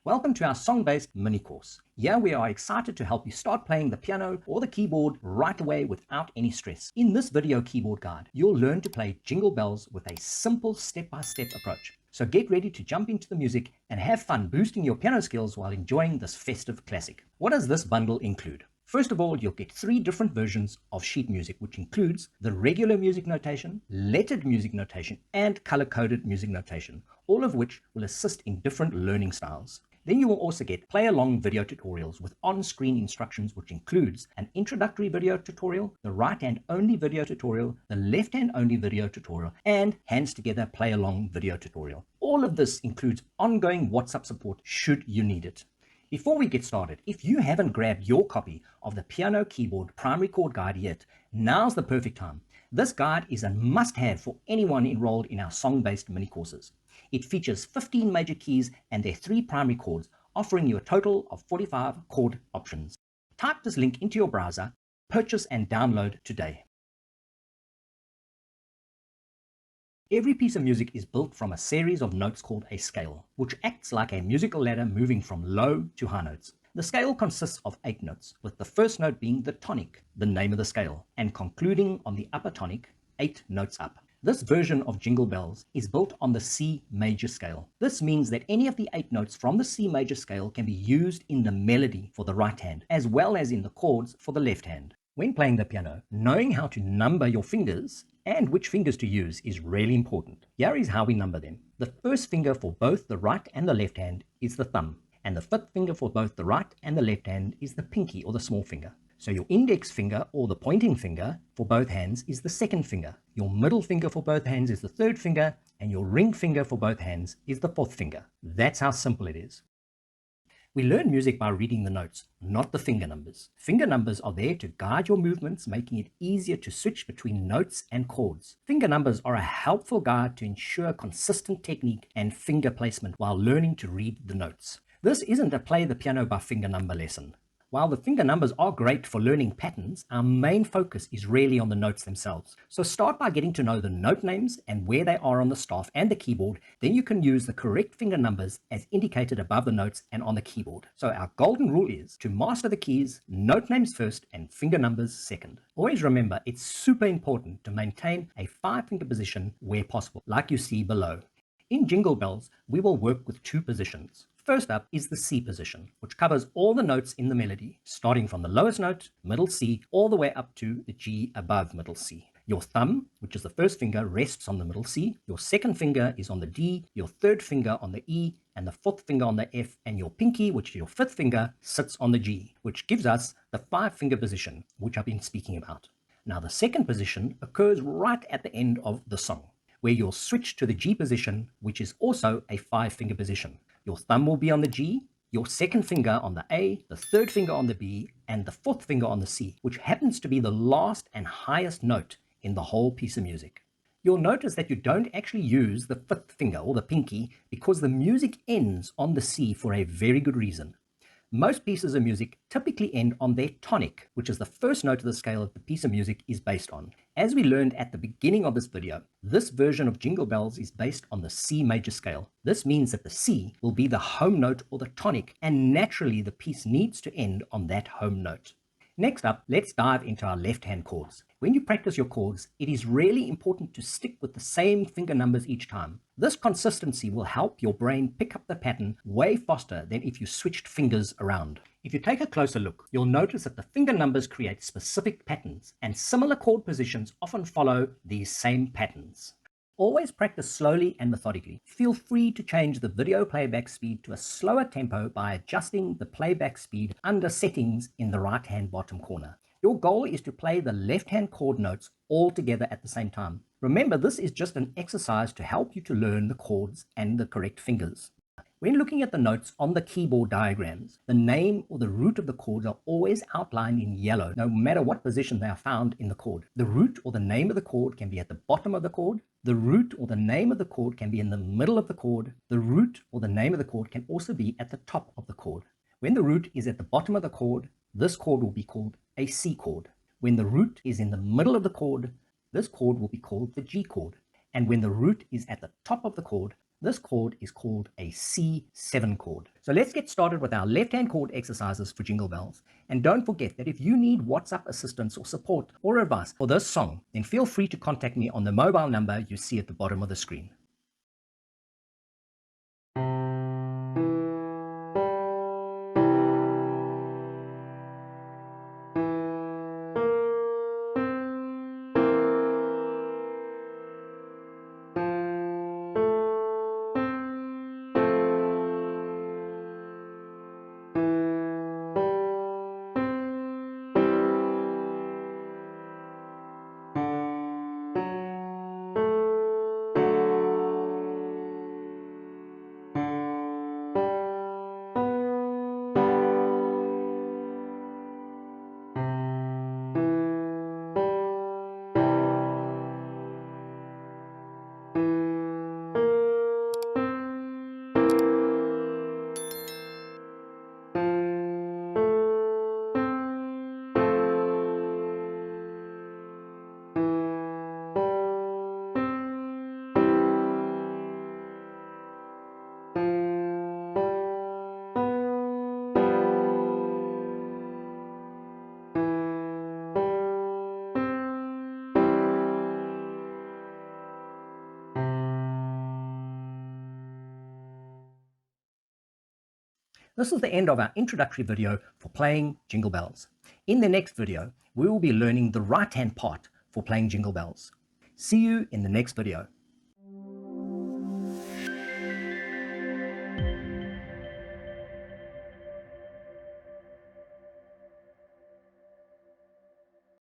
Welcome to our song-based mini course. Here we are excited to help you start playing the piano or the keyboard right away without any stress. In this video keyboard guide, you'll learn to play Jingle Bells with a simple step-by-step approach. So get ready to jump into the music and have fun boosting your piano skills while enjoying this festive classic. What does this bundle include? First of all, you'll get 3 different versions of sheet music, which includes the regular music notation, lettered music notation, and color-coded music notation, all of which will assist in different learning styles. Then you will also get play-along video tutorials with on-screen instructions, which includes an introductory video tutorial, the right-hand only video tutorial, the left-hand only video tutorial, and hands-together play-along video tutorial. All of this includes ongoing WhatsApp support should you need it. Before we get started, if you haven't grabbed your copy of the Piano Keyboard Primary Chord Guide yet, now's the perfect time. This guide is a must-have for anyone enrolled in our song-based mini courses. It features 15 major keys and their 3 primary chords, offering you a total of 45 chord options. Type this link into your browser, purchase and download today. Every piece of music is built from a series of notes called a scale, which acts like a musical ladder moving from low to high notes. The scale consists of 8 notes, with the first note being the tonic, the name of the scale, and concluding on the upper tonic, 8 notes up. This version of Jingle Bells is built on the C major scale. This means that any of the 8 notes from the C major scale can be used in the melody for the right hand, as well as in the chords for the left hand. When playing the piano, knowing how to number your fingers and which fingers to use is really important. Here is how we number them. The first finger for both the right and the left hand is the thumb, and the 5th finger for both the right and the left hand is the pinky or the small finger. So your index finger or the pointing finger for both hands is the 2nd finger. Your middle finger for both hands is the 3rd finger, and your ring finger for both hands is the 4th finger. That's how simple it is. We learn music by reading the notes, not the finger numbers. Finger numbers are there to guide your movements, making it easier to switch between notes and chords. Finger numbers are a helpful guide to ensure consistent technique and finger placement while learning to read the notes. This isn't a play the piano by finger number lesson. While the finger numbers are great for learning patterns, our main focus is really on the notes themselves. So start by getting to know the note names and where they are on the staff and the keyboard. Then you can use the correct finger numbers as indicated above the notes and on the keyboard. So our golden rule is to master the keys, note names first and finger numbers second. Always remember, it's super important to maintain a 5-finger position where possible, like you see below. In Jingle Bells, we will work with 2 positions. First up is the C position, which covers all the notes in the melody, starting from the lowest note, middle C, all the way up to the G above middle C. Your thumb, which is the first finger, rests on the middle C, your 2nd finger is on the D, your 3rd finger on the E, and the 4th finger on the F, and your pinky, which is your 5th finger, sits on the G, which gives us the 5-finger position, which I've been speaking about. Now the 2nd position occurs right at the end of the song, where you'll switch to the G position, which is also a 5-finger position. Your thumb will be on the G, your 2nd finger on the A, the 3rd finger on the B, and the 4th finger on the C, which happens to be the last and highest note in the whole piece of music. You'll notice that you don't actually use the 5th finger or the pinky because the music ends on the C for a very good reason. Most pieces of music typically end on their tonic, which is the first note of the scale that the piece of music is based on. As we learned at the beginning of this video, this version of Jingle Bells is based on the C major scale. This means that the C will be the home note or the tonic, and naturally the piece needs to end on that home note. Next up, let's dive into our left-hand chords. When you practice your chords, it is really important to stick with the same finger numbers each time. This consistency will help your brain pick up the pattern way faster than if you switched fingers around. If you take a closer look, you'll notice that the finger numbers create specific patterns, and similar chord positions often follow these same patterns. Always practice slowly and methodically. Feel free to change the video playback speed to a slower tempo by adjusting the playback speed under settings in the right-hand bottom corner. Your goal is to play the left-hand chord notes all together at the same time. Remember, this is just an exercise to help you to learn the chords and the correct fingers. When looking at the notes on the keyboard diagrams, the name or the root of the chords are always outlined in yellow, no matter what position they are found in the chord. The root or the name of the chord can be at the bottom of the chord. The root or the name of the chord can be in the middle of the chord. The root or the name of the chord can also be at the top of the chord. When the root is at the bottom of the chord, this chord will be called a C chord. When the root is in the middle of the chord, this chord will be called the G chord. And when the root is at the top of the chord, This chord is called a C7 chord. So let's get started with our left-hand chord exercises for Jingle Bells. And don't forget that if you need WhatsApp assistance or support or advice for this song, then feel free to contact me on the mobile number you see at the bottom of the screen. This is the end of our introductory video for playing Jingle Bells. In the next video, we will be learning the right-hand part for playing Jingle Bells. See you in the next video.